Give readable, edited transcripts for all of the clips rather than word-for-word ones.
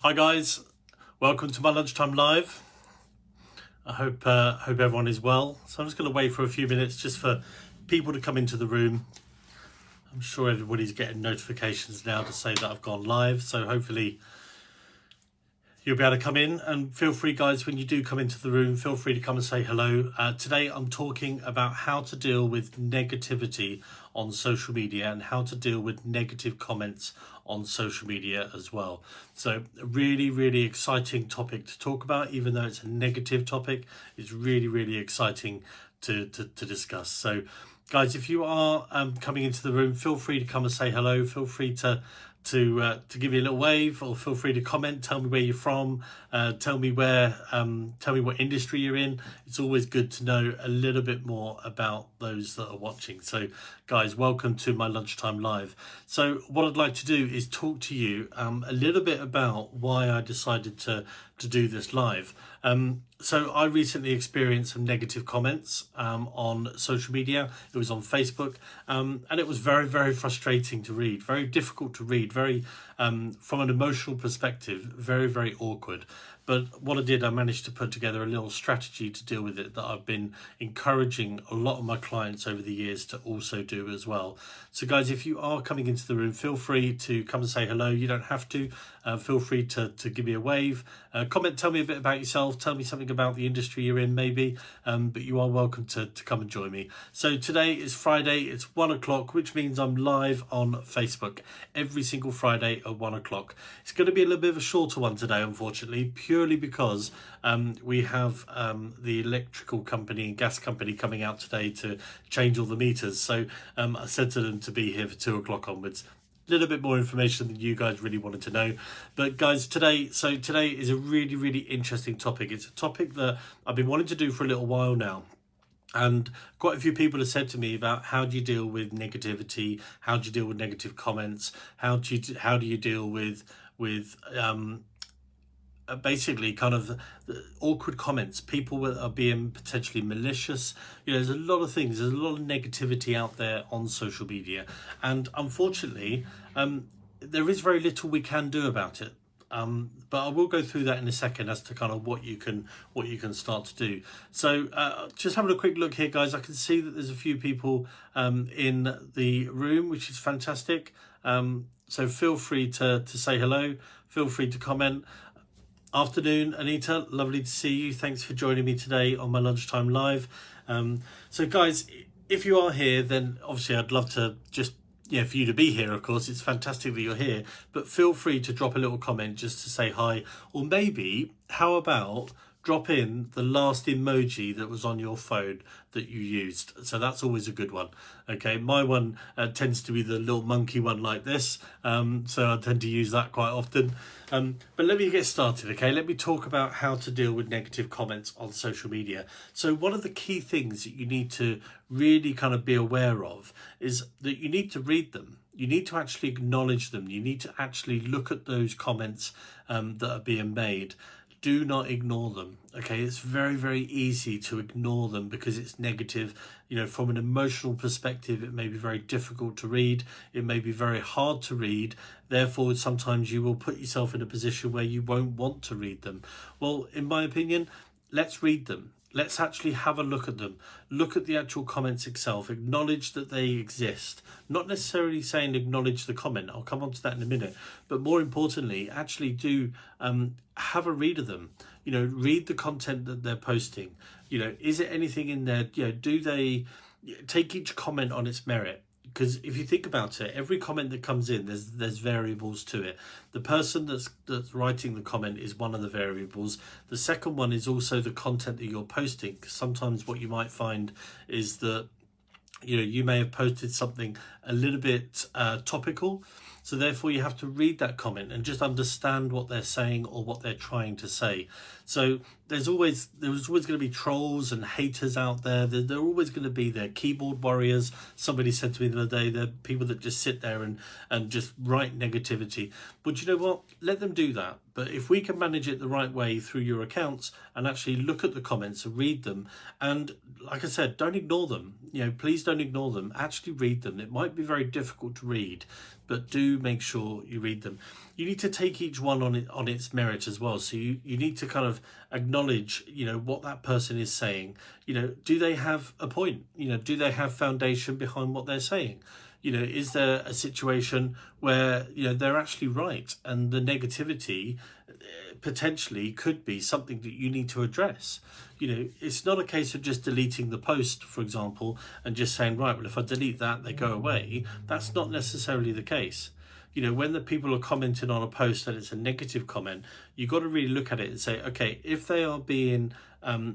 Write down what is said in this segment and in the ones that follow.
Hi guys, welcome to my lunchtime live. I hope everyone is well. So I'm just going to wait for a few minutes just for people to come into the room. I'm sure everybody's getting notifications now to say that I've gone live. So hopefully you'll be able to come in, and feel free guys, when you do come into the room, feel free to come and say hello. Today I'm talking about how to deal with negativity on social media and how to deal with negative comments on social media as well. So a really exciting topic to talk about, even though it's a negative topic. It's really exciting to discuss. So guys, if you are coming into the room, feel free to come and say hello. Feel free to give me a little wave, or feel free to comment. Tell me where you're from. Tell me what industry you're in. It's always good to know a little bit more about those that are watching. So guys, welcome to my lunchtime live. So what I'd like to do is talk to you a little bit about why I decided to do this live. So I recently experienced some negative comments on social media. It was on Facebook, and it was very frustrating to read, very difficult to read, very from an emotional perspective, very awkward. But what I did, I managed to put together a little strategy to deal with it that I've been encouraging a lot of my clients over the years to also do as well. So guys, if you are coming into the room, feel free to come and say hello. You don't have to. Feel free to give me a wave. Comment, tell me a bit about yourself. Tell me something about the industry you're in maybe. But you are welcome to come and join me. So today is Friday. It's 1 o'clock, which means I'm live on Facebook every single Friday at 1 o'clock. It's going to be a little bit of a shorter one today, unfortunately, purely because we have the electrical company and gas company coming out today to change all the meters. So I said to them to be here for 2 o'clock onwards. A little bit more information than you guys really wanted to know. But guys, today is a really interesting topic. It's a topic that I've been wanting to do for a little while now. And quite a few people have said to me about how do you deal with negativity? How do you deal with negative comments? How do you deal with basically kind of awkward comments, people that are being potentially malicious. There's a lot of things, there's a lot of negativity out there on social media, and unfortunately there is very little we can do about it. But I will go through that in a second as to kind of what you can start to do. So just having a quick look here, guys, I can see that there's a few people in the room, which is fantastic. So feel free to say hello, feel free to comment. Afternoon, Anita, lovely to see you. Thanks for joining me today on my lunchtime live. So guys, if you are here, then obviously I'd love to just, for you to be here, of course. It's fantastic that you're here, but feel free to drop a little comment just to say hi, or maybe how about drop in the last emoji that was on your phone that you used. So that's always a good one. Okay, my one tends to be the little monkey one like this, so I tend to use that quite often. But let me get started, okay? Let me talk about how to deal with negative comments on social media. So one of the key things that you need to really kind of be aware of is that you need to read them. You need to actually acknowledge them. You need to actually look at those comments that are being made. Do not ignore them, okay? It's very easy to ignore them because it's negative. From an emotional perspective, it may be very difficult to read. It may be very hard to read. Therefore, sometimes you will put yourself in a position where you won't want to read them. Well, in my opinion, let's read them. Let's actually have a look at them. Look at the actual comments itself. Acknowledge that they exist. Not necessarily saying acknowledge the comment. I'll come on to that in a minute. But more importantly, actually do have a read of them. Read the content that they're posting. Is it anything in there? Do they take each comment on its merit? Because if you think about it, every comment that comes in, there's variables to it. The person that's writing the comment is one of the variables. The second one is also the content that you're posting. Because sometimes what you might find is that you may have posted something a little bit topical. So therefore you have to read that comment and just understand what they're saying or what they're trying to say. So there's always going to be trolls and haters out there. They're always going to be there. Keyboard warriors. Somebody said to me the other day, they're people that just sit there and just write negativity. But you know what? Let them do that. But if we can manage it the right way through your accounts and actually look at the comments and read them, and like I said, don't ignore them. Please don't ignore them. Actually read them. It might be very difficult to read, but do make sure you read them. You need to take each one on its merit as well. So you need to kind of acknowledge, what that person is saying. Do they have a point? Do they have foundation behind what they're saying? Is there a situation where, they're actually right and the negativity potentially could be something that you need to address? It's not a case of just deleting the post, for example, and just saying, right, well, if I delete that, they go away. That's not necessarily the case. When the people are commenting on a post and it's a negative comment, you've got to really look at it and say, okay, if they are being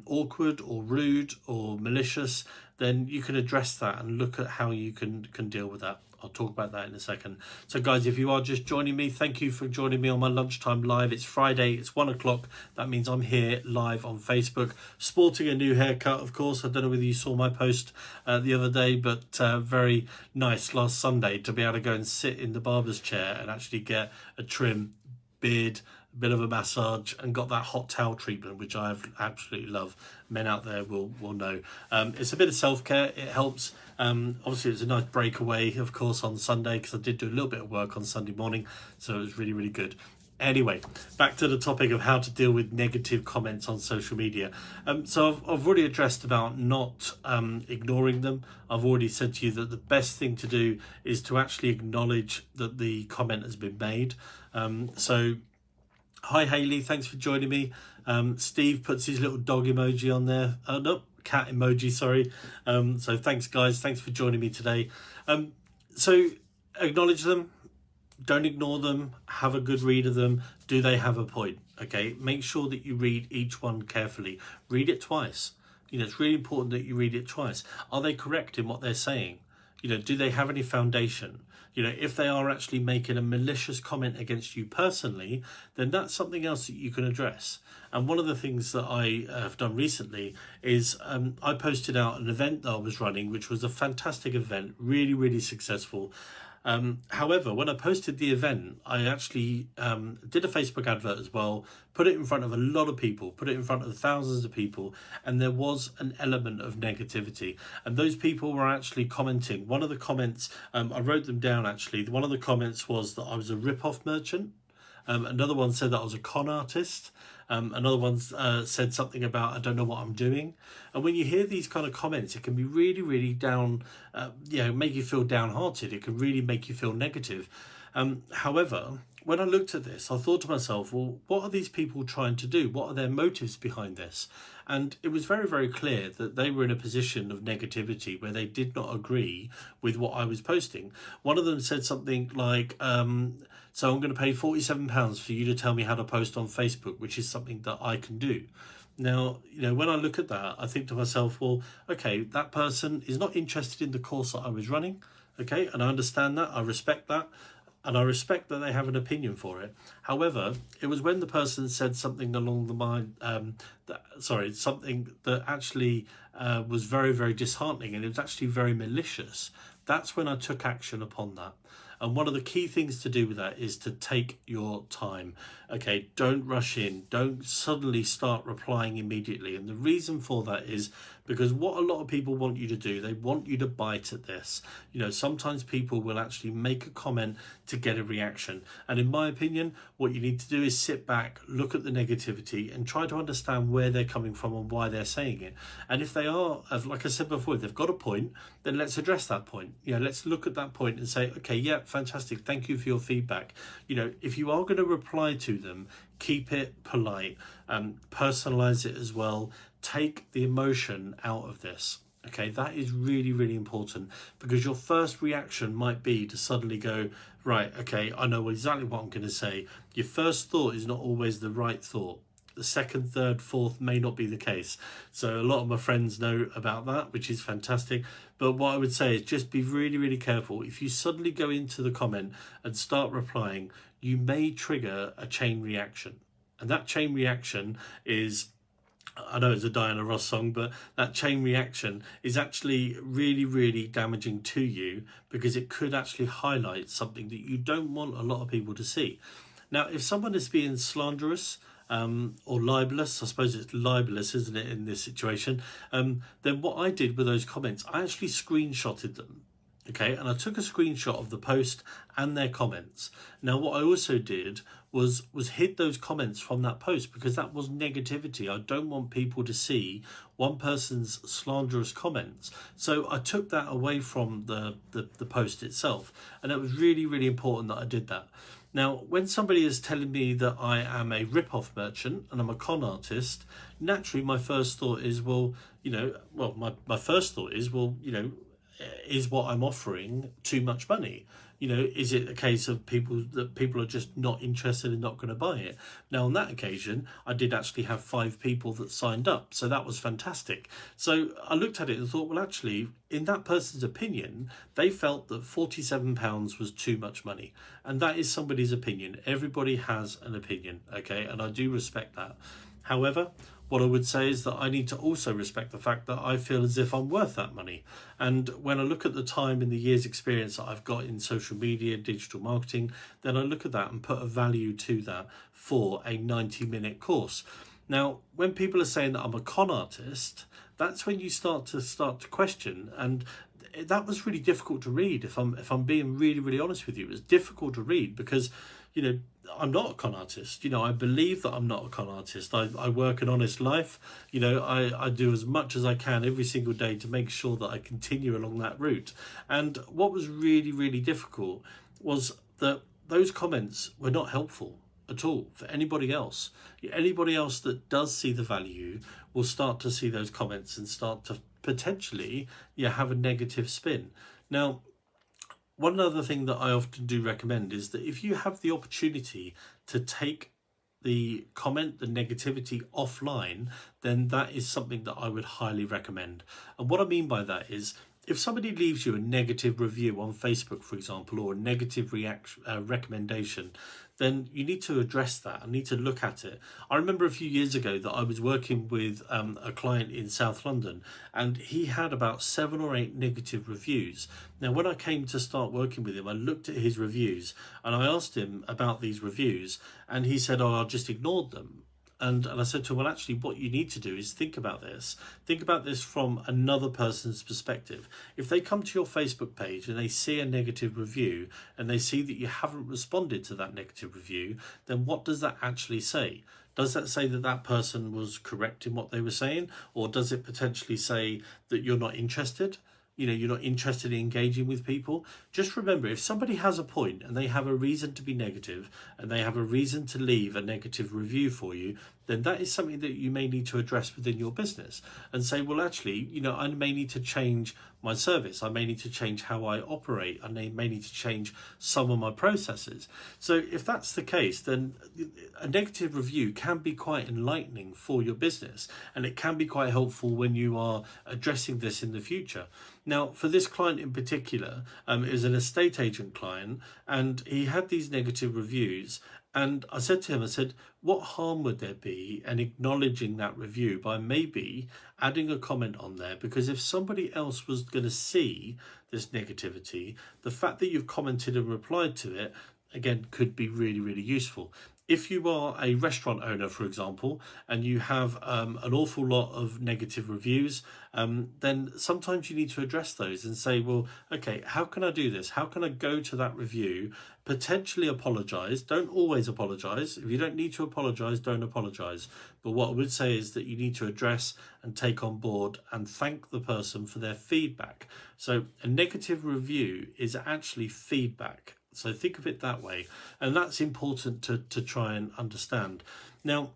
awkward or rude or malicious, then you can address that and look at how you can deal with that. I'll talk about that in a second. So guys, if you are just joining me, thank you for joining me on my lunchtime live. It's Friday, it's 1 o'clock. That means I'm here live on Facebook, sporting a new haircut, of course. I don't know whether you saw my post the other day, but very nice last Sunday to be able to go and sit in the barber's chair and actually get a trim, beard, a bit of a massage, and got that hot towel treatment, which I absolutely love. Men out there will know. It's a bit of self-care. It helps. Obviously, it was a nice breakaway, of course, on Sunday, because I did do a little bit of work on Sunday morning, so it was really, really good. Anyway, back to the topic of how to deal with negative comments on social media. So I've already addressed about not ignoring them. I've already said to you that the best thing to do is to actually acknowledge that the comment has been made. So hi Hayley, thanks for joining me. Steve puts his little dog emoji on there. No, cat emoji, sorry. So thanks guys, thanks for joining me today. So acknowledge them, don't ignore them, have a good read of them. Do they have a point? Okay, make sure that you read each one carefully. Read it twice. It's really important that you read it twice. Are they correct in what they're saying? Do they have any foundation? If they are actually making a malicious comment against you personally, then that's something else that you can address. And one of the things that I have done recently is I posted out an event that I was running, which was a fantastic event, really, really successful. However, when I posted the event, I actually did a Facebook advert as well, put it in front of a lot of people, put it in front of thousands of people, and there was an element of negativity. And those people were actually commenting. One of the comments, I wrote them down actually, one of the comments was that I was a rip-off merchant. Another one said that I was a con artist. Another one said something about, I don't know what I'm doing. And when you hear these kind of comments, it can be really, really down, make you feel downhearted. It can really make you feel negative. However, when I looked at this, I thought to myself, well, what are these people trying to do? What are their motives behind this? And it was very, very clear that they were in a position of negativity where they did not agree with what I was posting. One of them said something like, so I'm going to pay £47 for you to tell me how to post on Facebook, which is something that I can do. Now, when I look at that, I think to myself, well, okay, that person is not interested in the course that I was running. Okay, and I understand that. I respect that. And I respect that they have an opinion for it. However, it was when the person said something along the line, something that actually was very, very disheartening, and it was actually very malicious. That's when I took action upon that. And one of the key things to do with that is to take your time. Okay, don't rush in. Don't suddenly start replying immediately. And the reason for that is because what a lot of people want you to do, they want you to bite at this. Sometimes people will actually make a comment to get a reaction. And in my opinion, what you need to do is sit back, look at the negativity and try to understand where they're coming from and why they're saying it. And if they are, like I said before, if they've got a point, then let's address that point. Let's look at that point and say, okay, yeah, fantastic. Thank you for your feedback. If you are going to reply to them, keep it polite, personalize it as well. Take the emotion out of this. Okay, that is really, really important, because your first reaction might be to suddenly go, right, okay, I know exactly what I'm going to say. Your first thought is not always the right thought. The second, third, fourth may not be the case. So a lot of my friends know about that, which is fantastic. But what I would say is just be really, really careful. If you suddenly go into the comment and start replying, you may trigger a chain reaction. And that chain reaction is I know it's a Diana Ross song, but that chain reaction is actually really, really damaging to you, because it could actually highlight something that you don't want a lot of people to see. Now, if someone is being slanderous, or libelous, I suppose it's libelous, isn't it, in this situation, then what I did with those comments, I actually screenshotted them. Okay, and I took a screenshot of the post and their comments. Now, what I also did was hid those comments from that post, because that was negativity. I don't want people to see one person's slanderous comments. So I took that away from the post itself, and it was really, really important that I did that. Now, when somebody is telling me that I am a rip-off merchant and I'm a con artist, naturally my first thought is, my first thought is, is what I'm offering too much money? Is it a case of people are just not interested and not going to buy it? Now, on that occasion, I did actually have 5 people that signed up, so that was fantastic. So I looked at it and thought, well, actually, in that person's opinion, they felt that £47 was too much money, and that is somebody's opinion. Everybody has an opinion, okay, and I do respect that. However, what I would say is that I need to also respect the fact that I feel as if I'm worth that money. And when I look at the time and the years experience that I've got in social media, digital marketing, then I look at that and put a value to that for a 90-minute course. Now, when people are saying that I'm a con artist, that's when you start to question. And that was really difficult to read. If I'm being really, really honest with you, it was difficult to read because, I'm not a con artist. I believe that I'm not a con artist. I work an honest life. I do as much as I can every single day to make sure that I continue along that route. And what was really, really difficult was that those comments were not helpful at all for anybody else. Anybody else that does see the value will start to see those comments and start to potentially have a negative spin. Now, one other thing that I often do recommend is that if you have the opportunity to take the comment, the negativity offline, then that is something that I would highly recommend. And what I mean by that is, if somebody leaves you a negative review on Facebook, for example, or a negative recommendation, then you need to address that and need to look at it. I remember a few years ago that I was working with a client in South London, and he had about 7 or 8 negative reviews. Now, when I came to start working with him, I looked at his reviews and I asked him about these reviews, and he said, I just ignored them. And I said to him, well, actually, what you need to do is think about this. Think about this from another person's perspective. If they come to your Facebook page and they see a negative review and they see that you haven't responded to that negative review, then what does that actually say? Does that say that that person was correct in what they were saying? Or does it potentially say that you're not interested? You're not interested in engaging with people. Just remember, if somebody has a point and they have a reason to be negative and they have a reason to leave a negative review for you, then that is something that you may need to address within your business and say, well, actually, I may need to change my service. I may need to change how I operate. I may need to change some of my processes. So if that's the case, then a negative review can be quite enlightening for your business, and it can be quite helpful when you are addressing this in the future. Now, for this client in particular, it was an estate agent client, and he had these negative reviews. And I said to him, what harm would there be in acknowledging that review by maybe adding a comment on there? Because if somebody else was going to see this negativity, the fact that you've commented and replied to it, again, could be really, really useful. If you are a restaurant owner, for example, and you have an awful lot of negative reviews, then sometimes you need to address those and say, well, okay, how can I do this? How can I go to that review, potentially apologise? Don't always apologise. If you don't need to apologise, don't apologise. But what I would say is that you need to address and take on board and thank the person for their feedback. So a negative review is actually feedback. So think of it that way. And that's important to try and understand. Now,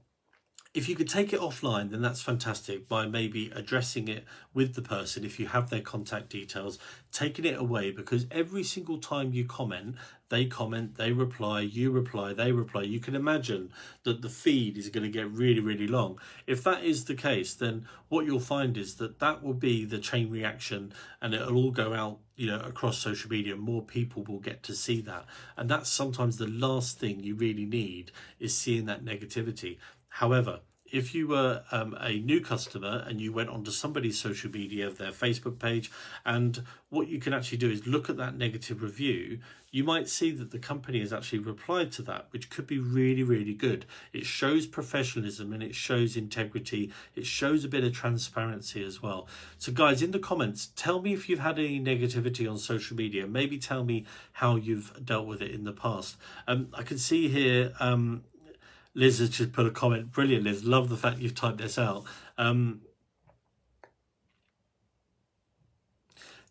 if you could take it offline, then that's fantastic, by maybe addressing it with the person. If you have their contact details, taking it away, because every single time you comment, they reply, you reply, they reply. You can imagine that the feed is going to get really, really long. If that is the case, then what you'll find is that will be the chain reaction, and it'll all go out, across social media. More people will get to see that. And that's sometimes the last thing you really need, is seeing that negativity. However, if you were a new customer and you went onto somebody's social media, their Facebook page, and what you can actually do is look at that negative review, you might see that the company has actually replied to that, which could be really, really good. It shows professionalism and it shows integrity. It shows a bit of transparency as well. So guys, in the comments, tell me if you've had any negativity on social media. Maybe tell me how you've dealt with it in the past. I can see here, Liz has just put a comment. Brilliant, Liz. Love the fact you've typed this out.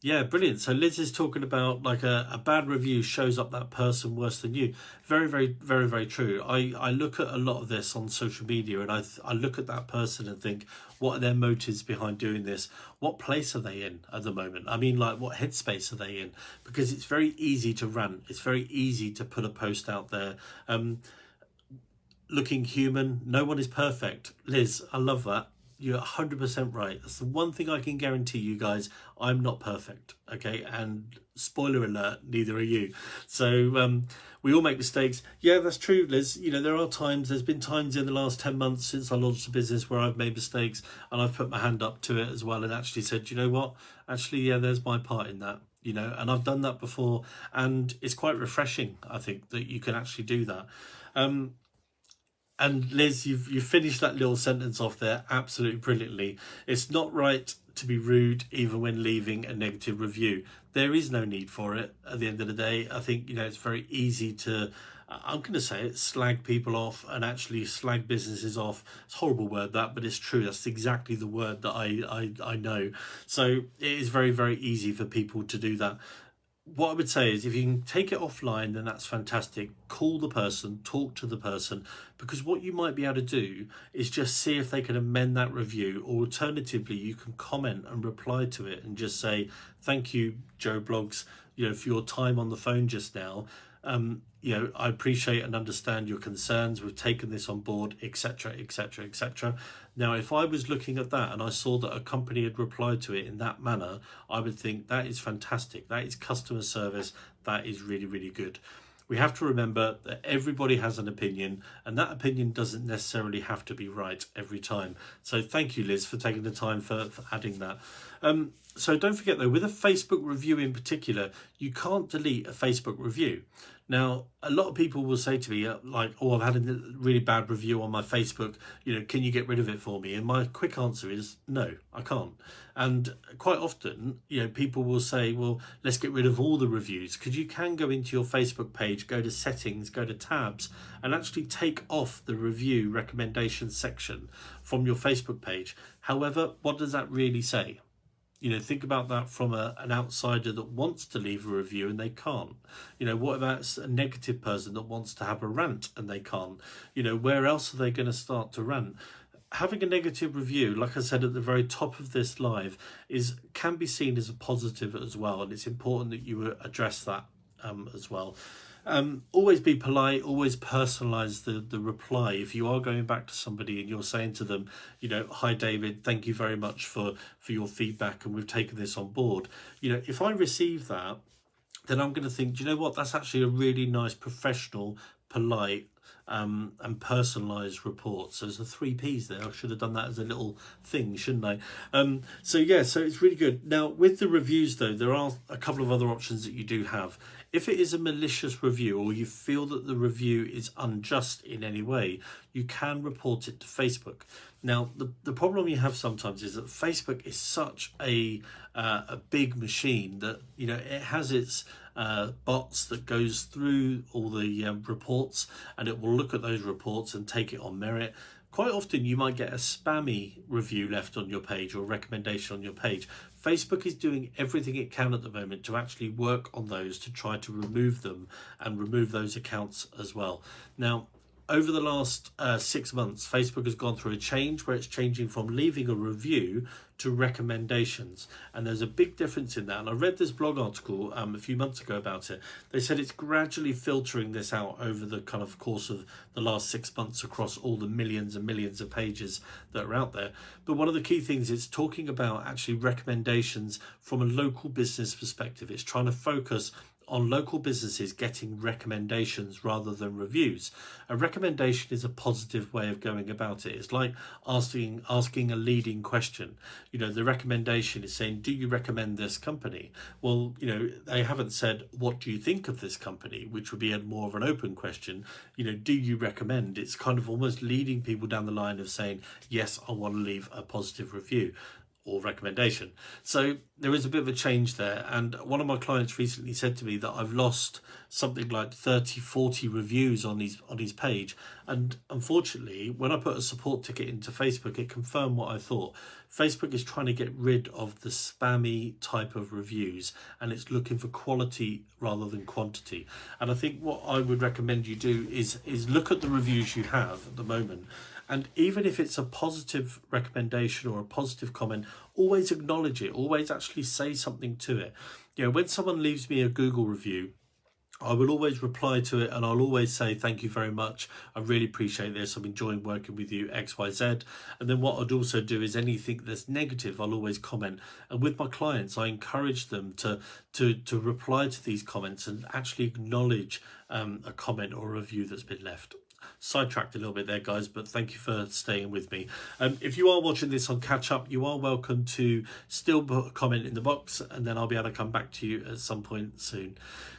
Yeah, brilliant. So Liz is talking about like a bad review shows up that person worse than you. Very, very, very, very true. I look at a lot of this on social media and I look at that person and think, what are their motives behind doing this? What place are they in at the moment? I mean, like, what headspace are they in? Because it's very easy to rant. It's very easy to put a post out there. Looking human, no one is perfect. Liz, I love that. You're 100% right. That's the one thing I can guarantee you guys. I'm not perfect, okay? And spoiler alert, neither are you. So we all make mistakes. Yeah, that's true, Liz. You know, there's been times in the last 10 months since I launched the business where I've made mistakes and I've put my hand up to it as well and actually said, you know what? Actually, yeah, there's my part in that. You know, and I've done that before and it's quite refreshing, I think, that you can actually do that. And Liz, you've finished that little sentence off there absolutely brilliantly. It's not right to be rude even when leaving a negative review. There is no need for it at the end of the day. I think, you know, it's very easy to, I'm going to say it, slag people off and actually slag businesses off. It's a horrible word that, but it's true. That's exactly the word that I know. So it is very, very easy for people to do that. What I would say is if you can take it offline, then that's fantastic. Call the person, talk to the person, because what you might be able to do is just see if they can amend that review, or alternatively, you can comment and reply to it and just say, thank you, Joe Blogs, you know, for your time on the phone just now. You know, I appreciate and understand your concerns. We've taken this on board, etc., etc., etc. Now, if I was looking at that and I saw that a company had replied to it in that manner, I would think that is fantastic. That is customer service. That is really, really good. We have to remember that everybody has an opinion and that opinion doesn't necessarily have to be right every time. So thank you, Liz, for taking the time for adding that. So don't forget though, with a Facebook review in particular, you can't delete a Facebook review. Now, a lot of people will say to me, like, oh, I've had a really bad review on my Facebook, you know, can you get rid of it for me? And my quick answer is, no, I can't. And quite often, you know, people will say, well, let's get rid of all the reviews, because you can go into your Facebook page, go to settings, go to tabs, and actually take off the review recommendations section from your Facebook page. However, what does that really say? You know, think about that from an outsider that wants to leave a review and they can't. You know, what about a negative person that wants to have a rant and they can't? You know, where else are they going to start to rant? Having a negative review, like I said at the very top of this live, can be seen as a positive as well. And it's important that you address that as well. Always be polite, always personalize the reply. If you are going back to somebody and you're saying to them, you know, hi David, thank you very much for your feedback and we've taken this on board. You know, if I receive that, then I'm going to think, do you know what, that's actually a really nice, professional, polite and personalized report. So there's the 3 P's there. I should have done that as a little thing, shouldn't I? So yeah, so it's really good. Now with the reviews though, there are a couple of other options that you do have. If it is a malicious review or you feel that the review is unjust in any way, you can report it to Facebook. Now, the problem you have sometimes is that Facebook is such a big machine that, you know, it has its bots that goes through all the reports, and it will look at those reports and take it on merit. Quite often you might get a spammy review left on your page or a recommendation on your page. Facebook is doing everything it can at the moment to actually work on those, to try to remove them and remove those accounts as well. Now, over the last 6 months, Facebook has gone through a change where it's changing from leaving a review to recommendations. And there's a big difference in that. And I read this blog article a few months ago about it. They said it's gradually filtering this out over the kind of course of the last 6 months across all the millions and millions of pages that are out there. But one of the key things is talking about actually recommendations from a local business perspective. It's trying to focus on local businesses getting recommendations rather than reviews. A recommendation is a positive way of going about it. It's like asking a leading question. You know, the recommendation is saying, do you recommend this company? Well, you know, they haven't said, what do you think of this company, which would be a more of an open question. You know, do you recommend? It's kind of almost leading people down the line of saying, yes, I want to leave a positive review or recommendation. So there is a bit of a change there, and one of my clients recently said to me that I've lost something like 30-40 reviews on his page, and unfortunately when I put a support ticket into Facebook, it confirmed what I thought. Facebook is trying to get rid of the spammy type of reviews, and it's looking for quality rather than quantity. And I think what I would recommend you do is look at the reviews you have at the moment, and even if it's a positive recommendation or a positive comment, always acknowledge it, always actually say something to it. You know, when someone leaves me a Google review, I will always reply to it, and I'll always say, thank you very much. I really appreciate this. I'm enjoying working with you, XYZ. And then what I'd also do is anything that's negative, I'll always comment. And with my clients, I encourage them to reply to these comments and actually acknowledge a comment or a review that's been left. Sidetracked a little bit there, guys, but thank you for staying with me. If you are watching this on catch up, you are welcome to still put a comment in the box, and then I'll be able to come back to you at some point soon.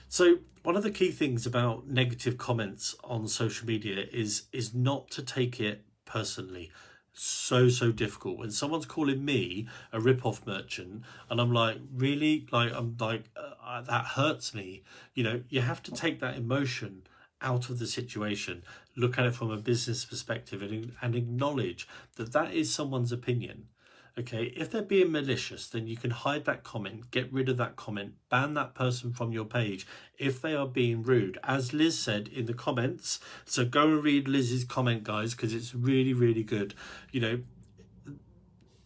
So one of the key things about negative comments on social media is not to take it personally. So difficult when someone's calling me a rip-off merchant, and I'm like, really? That hurts me. You know, you have to take that emotion out of the situation, look at it from a business perspective, and acknowledge that that is someone's opinion. Okay, if they're being malicious, then you can hide that comment, get rid of that comment, ban that person from your page if they are being rude, as Liz said in the comments. So go and read Liz's comment, guys, because it's really good. You know,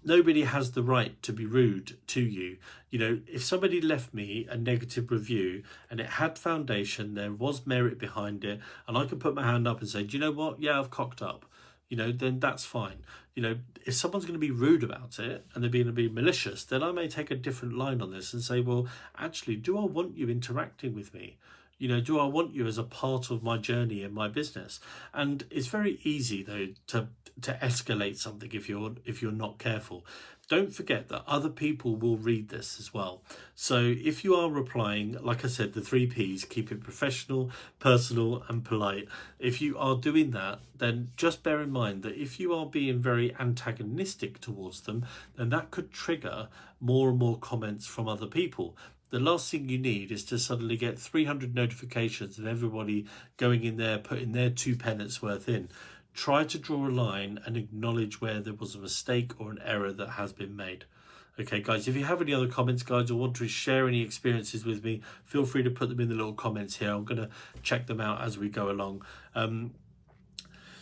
nobody has the right to be rude to you. You know, if somebody left me a negative review and it had foundation, there was merit behind it, and I could put my hand up and say, do you know what? Yeah, I've cocked up. You know, then that's fine. You know, if someone's going to be rude about it and they're going to be malicious, then I may take a different line on this and say, well, actually, do I want you interacting with me? You know, do I want you as a part of my journey in my business? And it's very easy, though, to escalate something if you're not careful. Don't forget that other people will read this as well. So if you are replying, like I said, the 3 Ps, keep it professional, personal, and polite. If you are doing that, then just bear in mind that if you are being very antagonistic towards them, then that could trigger more and more comments from other people. The last thing you need is to suddenly get 300 notifications of everybody going in there, putting their 2 pence worth in. Try to draw a line and acknowledge where there was a mistake or an error that has been made. Okay, guys, if you have any other comments, guys, or want to share any experiences with me, feel free to put them in the little comments here. I'm going to check them out as we go along.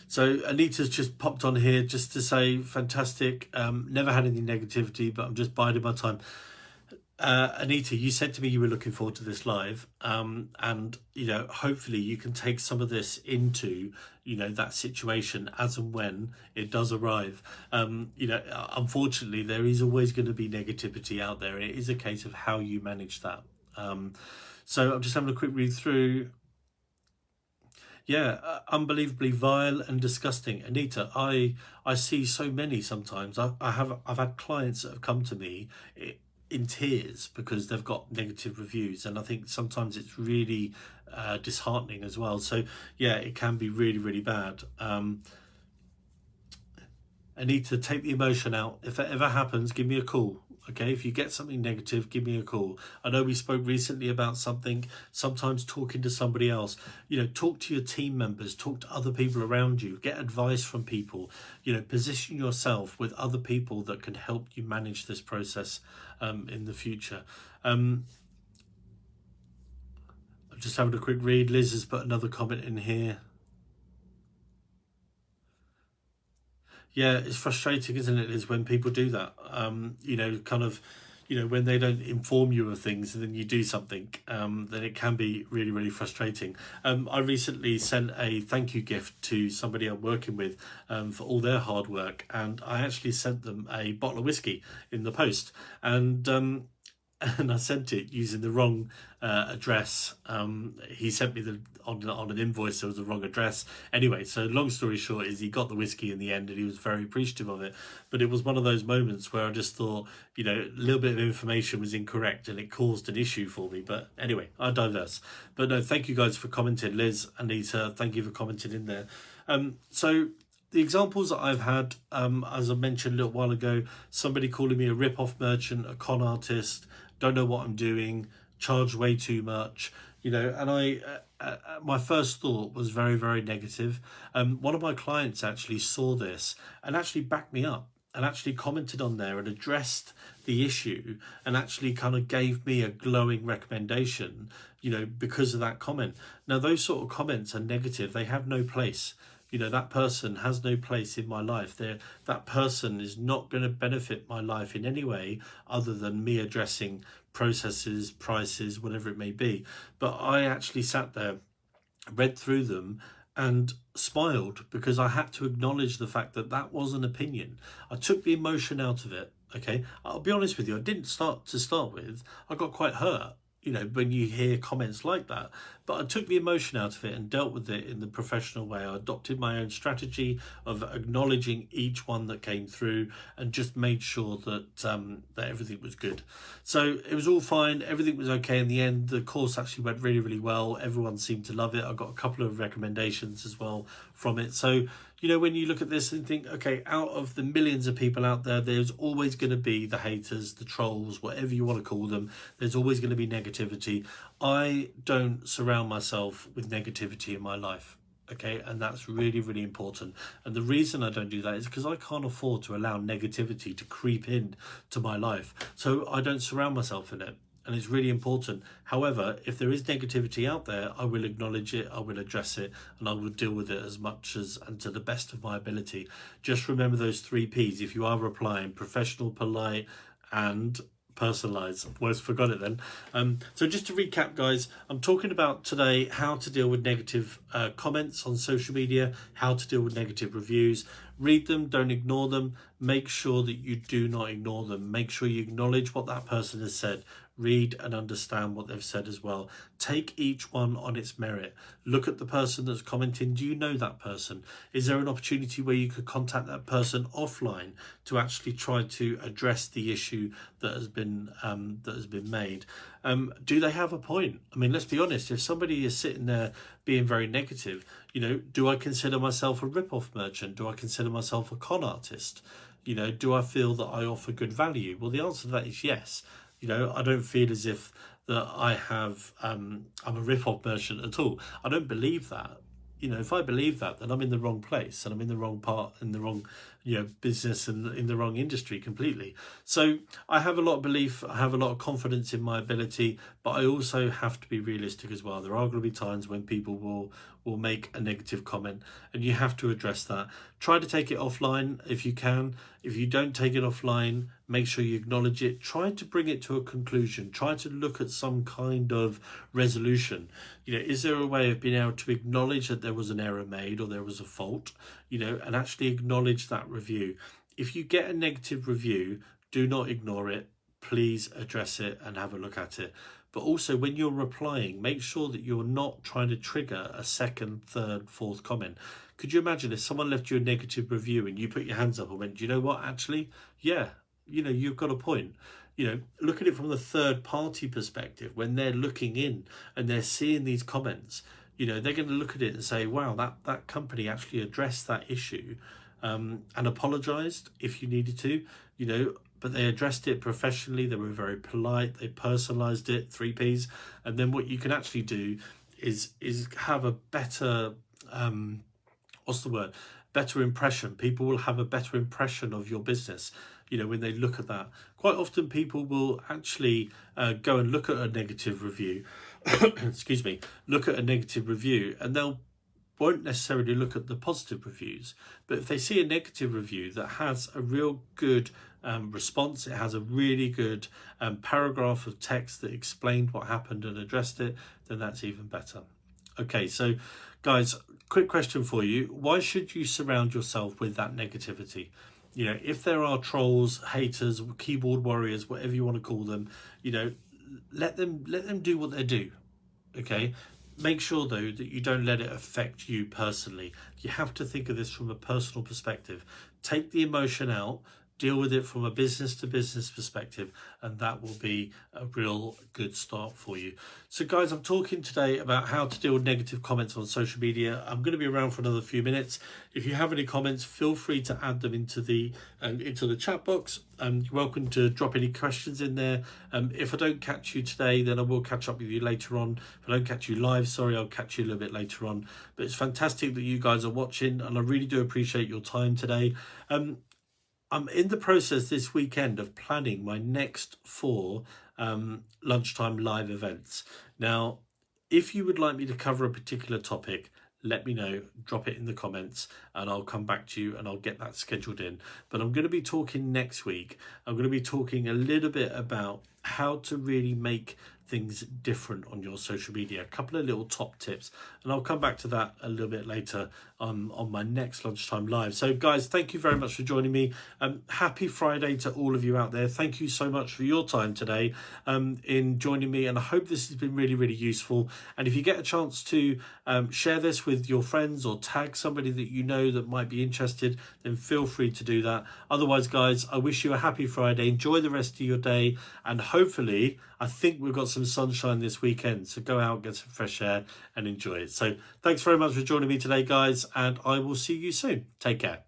So Anita's just popped on here just to say, fantastic. Never had any negativity, but I'm just biding my time. Anita, you said to me you were looking forward to this live, and you know, hopefully you can take some of this into, you know, that situation as and when it does arrive. You know, unfortunately there is always going to be negativity out there, and it is a case of how you manage that. So I'm just having a quick read through. Yeah, unbelievably vile and disgusting. Anita, I see so many sometimes. I've had clients that have come to me in tears because they've got negative reviews, and I think sometimes it's really disheartening as well. So yeah, it can be really bad. Anita, take the emotion out. If that ever happens, give me a call. Okay, if you get something negative, give me a call. I know we spoke recently about something, sometimes talking to somebody else, you know, talk to your team members, talk to other people around you, get advice from people, you know, position yourself with other people that can help you manage this process in the future. I'm just having a quick read. Liz has put another comment in here. Yeah, it's frustrating, isn't it, Liz, when people do that? You know, kind of, you know, when they don't inform you of things and then you do something, then it can be really frustrating. I recently sent a thank you gift to somebody I'm working with for all their hard work, and I actually sent them a bottle of whiskey in the post. And and I sent it using the wrong address. He sent me on an invoice, there was the wrong address. Anyway, so long story short is he got the whiskey in the end, and he was very appreciative of it. But it was one of those moments where I just thought, you know, a little bit of information was incorrect and it caused an issue for me. But anyway, I digress. But no, thank you guys for commenting. Liz, Anita, thank you for commenting in there. So the examples that I've had, as I mentioned a little while ago, somebody calling me a rip-off merchant, a con artist, don't know what I'm doing, charge way too much, you know, and my first thought was very, very negative. One of my clients actually saw this and actually backed me up and actually commented on there and addressed the issue and actually kind of gave me a glowing recommendation, you know, because of that comment. Now, those sort of comments are negative. They have no place. You know, that person has no place in my life. That person is not going to benefit my life in any way other than me addressing processes, prices, whatever it may be. But I actually sat there, read through them, and smiled because I had to acknowledge the fact that that was an opinion. I took the emotion out of it. Okay, I'll be honest with you, I didn't start with. I got quite hurt, you know, when you hear comments like that. But I took the emotion out of it and dealt with it in the professional way. I adopted my own strategy of acknowledging each one that came through and just made sure that that everything was good. So it was all fine. Everything was okay in the end. The course actually went really, really well. Everyone seemed to love it. I got a couple of recommendations as well from it. So, you know, when you look at this and think, okay, out of the millions of people out there, there's always going to be the haters, the trolls, whatever you want to call them. There's always going to be negativity. I don't surround myself with negativity in my life. Okay, and that's really, really important. And the reason I don't do that is because I can't afford to allow negativity to creep in to my life. So I don't surround myself in it. And it's really important. However, if there is negativity out there, I will acknowledge it, I will address it, and I will deal with it as much as and to the best of my ability. Just remember those 3 P's if you are replying: professional, polite, and personalized. Almost forgot it then. So just to recap, guys, I'm talking about today how to deal with negative comments on social media, how to deal with negative reviews. Read them, don't ignore them. Make sure that you do not ignore them. Make sure you acknowledge what that person has said. Read and understand what they've said as well. Take each one on its merit. Look at the person that's commenting. Do you know that person? Is there an opportunity where you could contact that person offline to actually try to address the issue that has been made? Do they have a point? I mean, let's be honest. If somebody is sitting there being very negative, you know, do I consider myself a rip-off merchant? Do I consider myself a con artist? You know, do I feel that I offer good value? Well, the answer to that is yes. You know, I don't feel as if that I'm a rip-off merchant at all. I don't believe that. You know, if I believe that, then I'm in the wrong place and I'm in the wrong part, in the wrong, you know, business and in the wrong industry completely. So I have a lot of belief, I have a lot of confidence in my ability, but I also have to be realistic as well. There are going to be times when people will make a negative comment and you have to address that. Try to take it offline if you can. If you don't take it offline, make sure you acknowledge it. Try to bring it to a conclusion. Try to look at some kind of resolution. You know, is there a way of being able to acknowledge that there was an error made or there was a fault, you know, and actually acknowledge that review? If you get a negative review, do not ignore it. Please address it and have a look at it. But also when you're replying, make sure that you're not trying to trigger a second, third, fourth comment. Could you imagine if someone left you a negative review and you put your hands up and went, do you know what, actually, yeah, you know, you've got a point. You know, look at it from the third party perspective. When they're looking in and they're seeing these comments, you know, they're going to look at it and say, wow, that company actually addressed that issue and apologized if you needed to, you know, but they addressed it professionally. They were very polite. They personalized it, 3 Ps. And then what you can actually do is have a better, better impression. People will have a better impression of your business, you know, when they look at that. Quite often people will actually go and look at a negative review, excuse me, look at a negative review and they'll won't necessarily look at the positive reviews. But if they see a negative review that has a real good response, it has a really good paragraph of text that explained what happened and addressed it, then that's even better. Okay, so guys, quick question for you. Why should you surround yourself with that negativity? You know, if there are trolls, haters, keyboard warriors, whatever you want to call them, you know, let them do what they do. Okay, make sure though that you don't let it affect you personally. You have to think of this from a personal perspective. Take the emotion out, deal with it from a business to business perspective, and that will be a real good start for you. So guys, I'm talking today about how to deal with negative comments on social media. I'm going to be around for another few minutes. If you have any comments, feel free to add them into the chat box. You're welcome to drop any questions in there. If I don't catch you today, then I will catch up with you later on. If I don't catch you live, sorry, I'll catch you a little bit later on. But it's fantastic that you guys are watching, and I really do appreciate your time today. I'm in the process this weekend of planning my next 4 lunchtime live events. Now, if you would like me to cover a particular topic, let me know, drop it in the comments, and I'll come back to you and I'll get that scheduled in. But I'm going to be talking next week. I'm going to be talking a little bit about how to really make things different on your social media, a couple of little top tips, and I'll come back to that a little bit later on my next lunchtime live. So guys, thank you very much for joining me. Happy Friday to all of you out there. Thank you so much for your time today in joining me, and I hope this has been really, really useful. And if you get a chance to share this with your friends or tag somebody that you know that might be interested, then feel free to do that. Otherwise guys, I wish you a happy Friday. Enjoy the rest of your day, and hopefully, I think we've got some sunshine this weekend, so go out, get some fresh air and enjoy it. So thanks very much for joining me today guys, and I will see you soon. Take care.